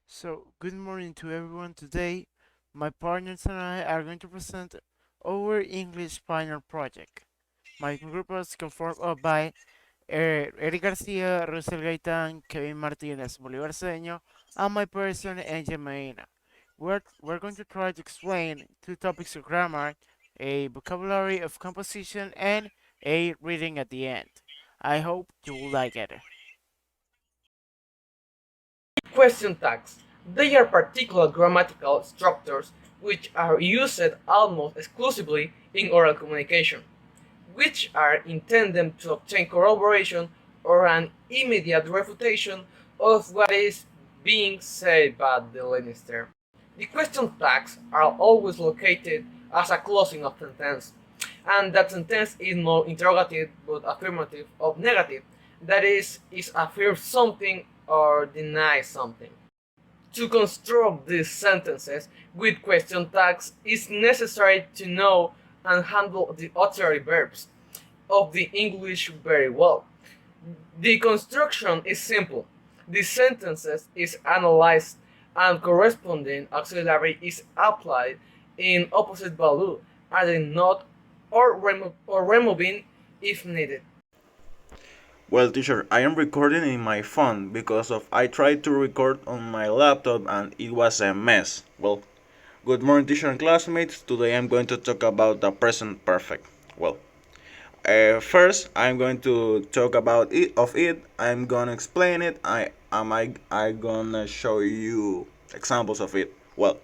So, good morning to everyone. Today, my partners and I are going to present our English final project. My group was conformed by Eric Garcia, Russell Gaitan, Kevin Martinez, Bolivar Cedeño, and my person, Angel Medina. We're going to try to explain two topics of grammar, a vocabulary of composition, and a reading at the end. I hope you will like it. Question tags. They are particular grammatical structures which are used almost exclusively in oral communication, which are intended to obtain corroboration or an immediate refutation of what is being said by the listener. The question tags are always located as a closing of sentence, and that sentence is not interrogative but affirmative or negative. That is affirm something or deny something. To construct these sentences with question tags, it's necessary to know and handle the auxiliary verbs of the English very well. The construction is simple. The sentences is analyzed and corresponding auxiliary is applied in opposite value, adding not or removing if needed. Well, teacher, I am recording in my phone because of I tried to record on my laptop and it was a mess. Well, good morning, teacher and classmates. Today I'm going to talk about the present perfect. Well, first I'm going to talk about it. I'm gonna explain it. I gonna show you examples of it. Well,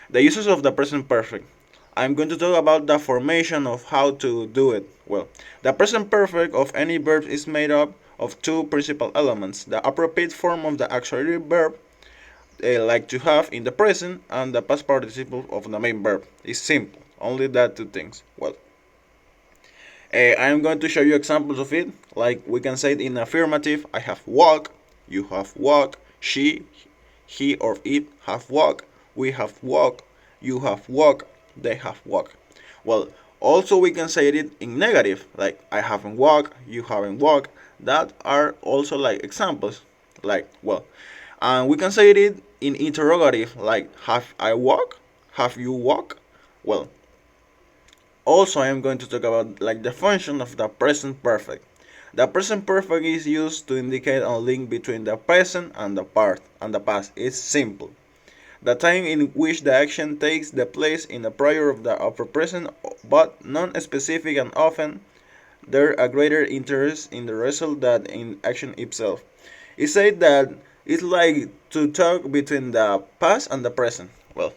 the uses of the present perfect. I'm going to talk about the formation of how to do it. Well, the present perfect of any verb is made up of two principal elements: the appropriate form of the auxiliary verb, like to have in the present, and the past participle of the main verb. It's simple. Only that two things. Well, I'm going to show you examples of it. Like we can say it in affirmative: I have walked, you have walked, he or it have walked, we have walked, you have walked, they have walked. Well, also we can say it in negative, like I haven't walked, you haven't walked. That are also like examples. Like, well, and we can say it in interrogative, like have I walked, have you walked. Well, also, I am going to talk about like the function of the present perfect. The present perfect is used to indicate a link between the present and the past. It's simple. The time in which the action takes the place in the prior of the upper present, but non-specific, and often there a greater interest in the result than in action itself. It said that it's like to talk between the past and the present. Well,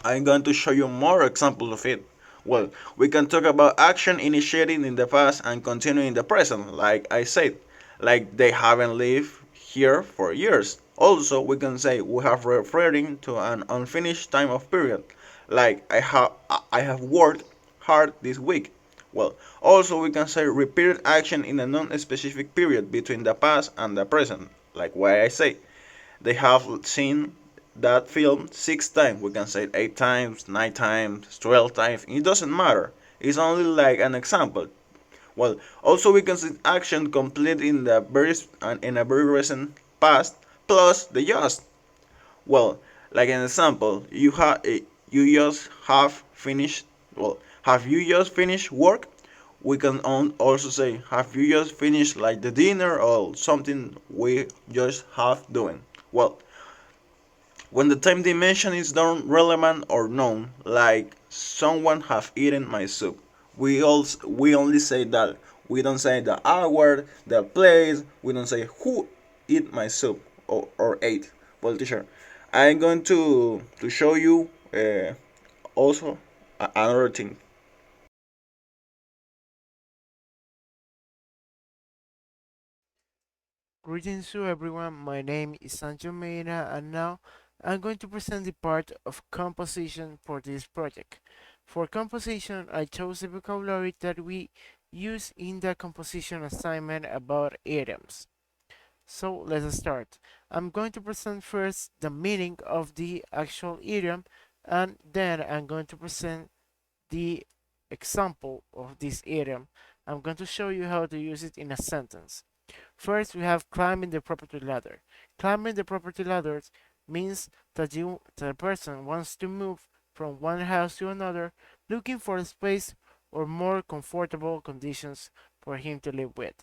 I'm going to show you more examples of it. Well, we can talk about action initiating in the past and continuing in the present, like I said, like they haven't lived here for years. Also, we can say we have referring to an unfinished time of period, like I have worked hard this week. Well, also we can say repeated action in a non-specific period between the past and the present, like what I say. They have seen that film 6 times. We can say 8 times, 9 times, 12 times. It doesn't matter. It's only like an example. Well, also we can see action complete in a very recent past plus the just. Well, like an example, you just have finished. Well, have you just finished work? We can also say have you just finished like the dinner or something we just have doing. Well, when the time dimension is not relevant or known, like someone have eaten my soup, we only say that. We don't say the hour, the place. We don't say who eat my soup or ate. Well, teacher, I'm going to show you also another thing. Greetings to everyone, my name is Sancho Meira and now I'm going to present the part of composition for this project. For composition, I chose the vocabulary that we use in the composition assignment about idioms. So let's start. I'm going to present first the meaning of the actual idiom and then I'm going to present the example of this idiom. I'm going to show you how to use it in a sentence. First, we have climbing the property ladder. Climbing the property ladder means that the person wants to move from one house to another, looking for a space or more comfortable conditions for him to live with.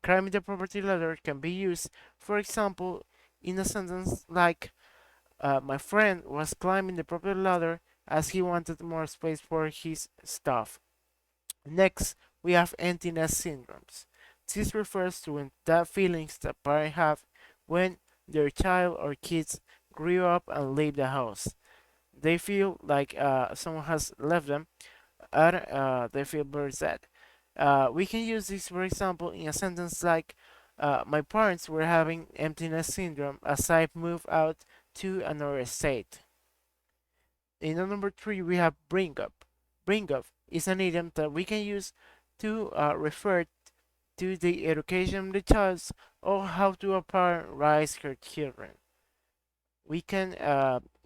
Climbing the property ladder can be used, for example, in a sentence like, my friend was climbing the property ladder as he wanted more space for his stuff. Next, we have empty nest syndromes. This refers to the feelings that parents have when their child or kids grew up and leave the house. They feel like someone has left them, and they feel very sad. We can use this, for example, in a sentence like, my parents were having emptiness syndrome as I moved out to another state. In number three, we have bring up. Bring up is an idiom that we can use to refer to the education of the child or how to a parent raise her children. We can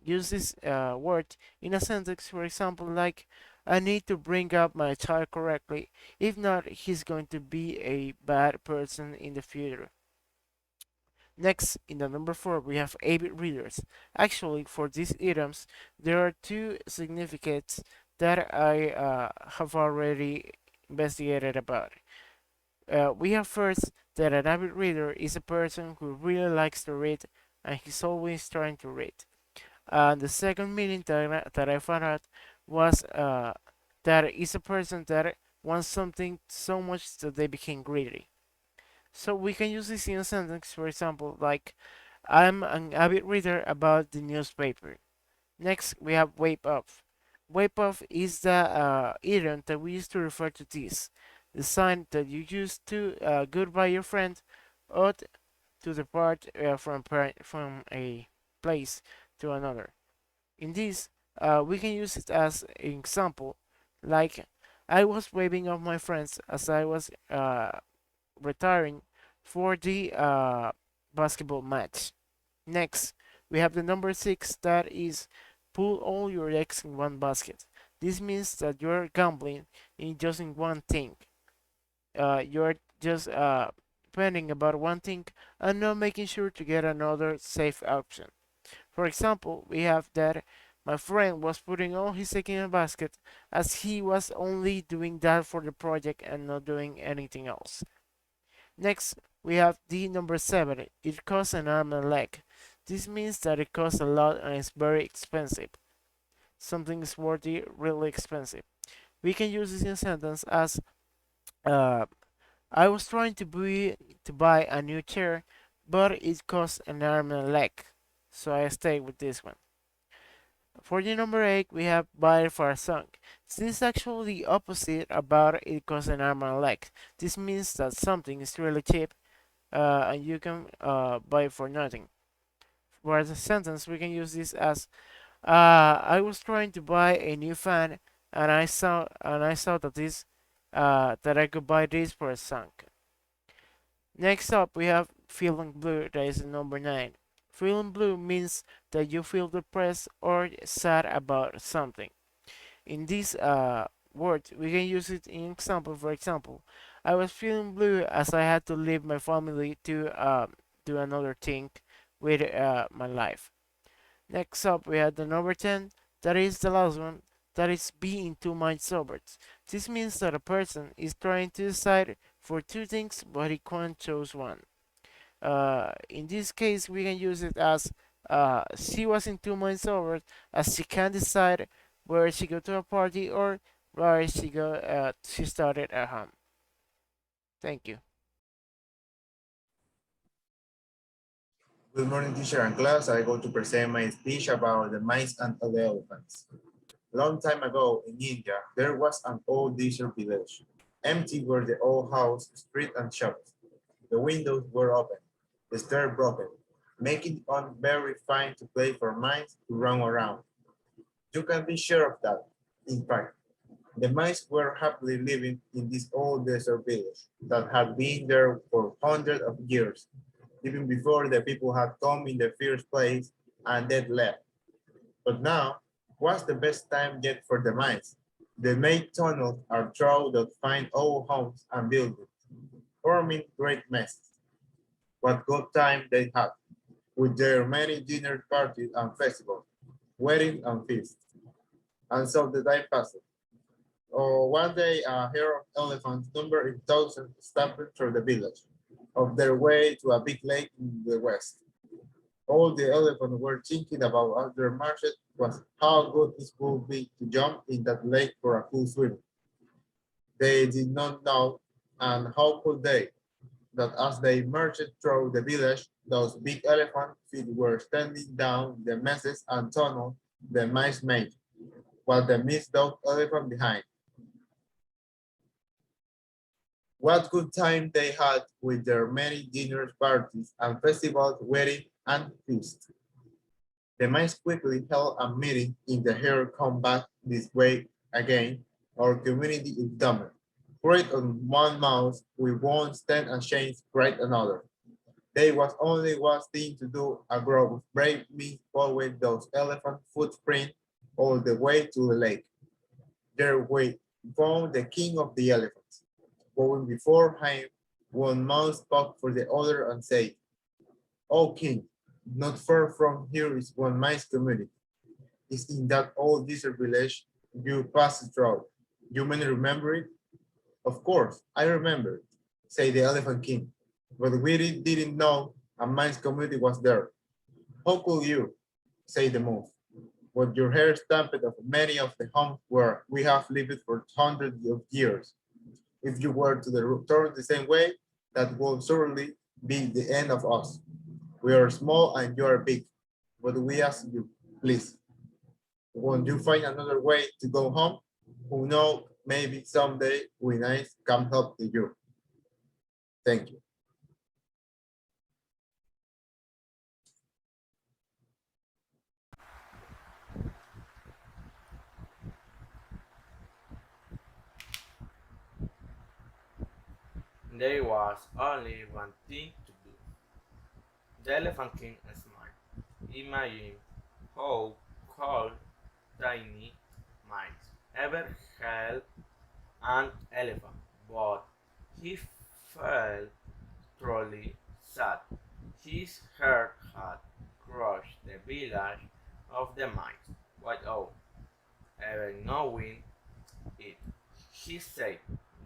use this word in a sentence, for example, like, I need to bring up my child correctly. If not, he's going to be a bad person in the future. Next, in the number four, we have avid readers. Actually, for these items, there are two significance that I have already investigated about. We have first that an avid reader is a person who really likes to read and he's always trying to read. The second meaning that I found out was that it's a person that wants something so much that they became greedy. So we can use this in a sentence, for example, like, I'm an avid reader about the newspaper. Next, we have wave off. Wave off is the idiom that we use to refer to this. The sign that you use to goodbye your friend or to depart from a place to another. In this, we can use it as an example, like, I was waving off my friends as I was retiring for the basketball match. Next, we have the number six that is pull all your eggs in one basket. This means that you're gambling in just in one thing. You're just depending about one thing and not making sure to get another safe option. For example, we have that my friend was putting all his eggs in a basket as he was only doing that for the project and not doing anything else. Next, we have the number seven. It costs an arm and a leg. This means that it costs a lot and is very expensive. Something is worthy, really expensive. We can use this in a sentence as, uh, I was trying to buy a new chair, but it costs an arm and a leg, so I stay with this one. For the number eight, we have buy it for a song. This is actually the opposite about it costs an arm and a leg. This means that something is really cheap and you can buy it for nothing. For the sentence, we can use this as, I was trying to buy a new fan, and I saw that I could buy this for a song. Next up, we have feeling blue. That is number nine. Feeling blue means that you feel depressed or sad about something. In this word, we can use it in example. For example, I was feeling blue as I had to leave my family to do another thing with my life. Next up, we have the number 10. That is the last one. That is being two minds sober. This means that a person is trying to decide for two things, but he can't choose one. In this case, we can use it as, she was in two minds over as she can't decide where she go to a party or where she started at home. Thank you. Good morning, teacher and class. I go to present my speech about the mice and the elephants. Long time ago in India, there was an old desert village. Empty were the old house, street, and shops. The windows were open, the stairs broken, making it very fine to play for mice to run around. You can be sure of that. In fact, the mice were happily living in this old desert village that had been there for hundreds of years, even before the people had come in the first place and then left. But now was the best time yet for the mice. They made tunnels or through that find old homes and buildings, forming great messes. What good time they had. with their many dinner parties and festivals, weddings and feasts. And so the time passed. Oh, one day, a herd of elephants, numbered in thousands, stamped through the village, on their way to a big lake in the west. All the elephants were thinking about as their marched was how good it would be to jump in that lake for a cool swim. They did not know, and how could they, that as they marched through the village, those big elephant feet were standing down the messes and tunnel the mice made, while the missed dog elephant behind. What good time they had with their many dinners, parties, and festivals, weddings, and feasts. The mice quickly held a meeting in the herd come back this way again. Our community is dumber. Great on one mouse, we won't stand a chance, cried another. There was only one thing to do, a group of brave men followed those elephant footprints all the way to the lake. There we found the king of the elephants. Going before him, one mouse spoke for the other and said, "O king, not far from here is one mice community. It's in that old desert village you passed through. You may remember it?" "Of course, I remember it," said the elephant king. "But we didn't know a mice community was there." "How could you?" said the mouse. "But your hair stamped of many of the homes where we have lived for hundreds of years. If you were to return the same way, that will surely be the end of us. We are small and you are big, but we ask you, please, won't you find another way to go home? Who knows, maybe someday we nice come help you." Thank you. There was only one thing to do. The Elephant King smiled. Imagine how cold tiny mice ever held an elephant, but he felt truly sad. His heart had crushed the village of the mice without ever knowing it. He said,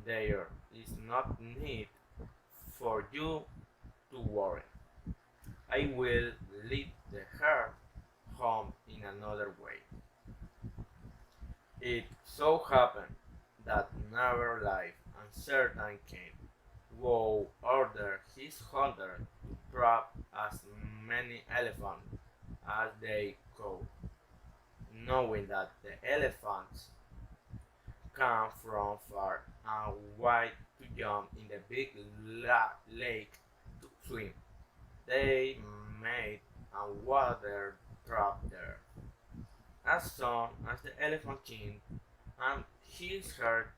"There is not need for you to worry. I will lead the herd home in another way." It so happened that never life uncertain came. Woe ordered his hunter to trap as many elephants as they could, knowing that the elephants come from far and wide to jump in the big lake to swim. They made a water trap there. As soon as the Elephant King and his herd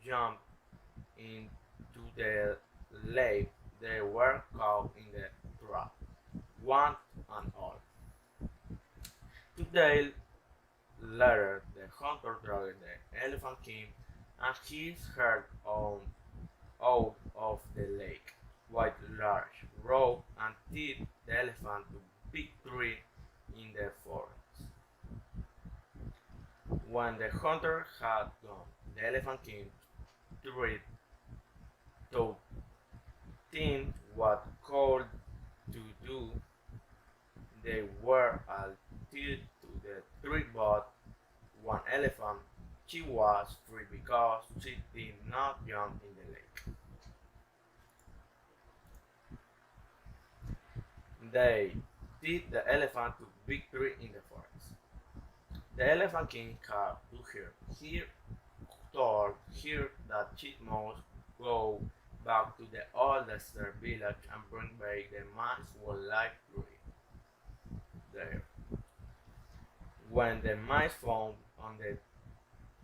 jumped into the lake, they were caught in the trap, one and all. 2 days later, the hunter dragged the Elephant King and his herd out of the lake with large rope and tied the elephant to big tree in the forest. When the hunter had gone, the Elephant King tried to think what could to do. They were all tied to the tree, but one elephant, she was free because she did not jump in the lake. They tied the elephant to big tree in the forest. The Elephant King came to her. He told her that she must go back to the old desert village and bring back the man's wildlife tree there. When the mice found on the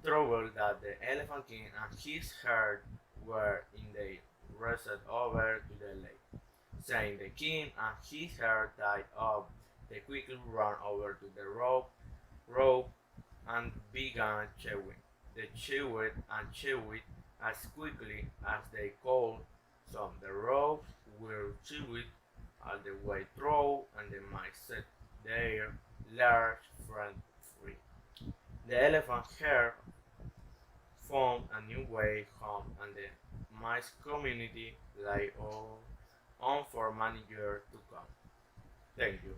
trouble that the Elephant King and his herd were in, they raced over to the lake, saying the king and his herd died up. They quickly ran over to the rope and began chewing. They chewed and chewed as quickly as they could. Some the ropes were chewed all the way through, and the mice set their large friend free. The elephant herd found a new way home, and the mice community lay on for many years to come. Thank you.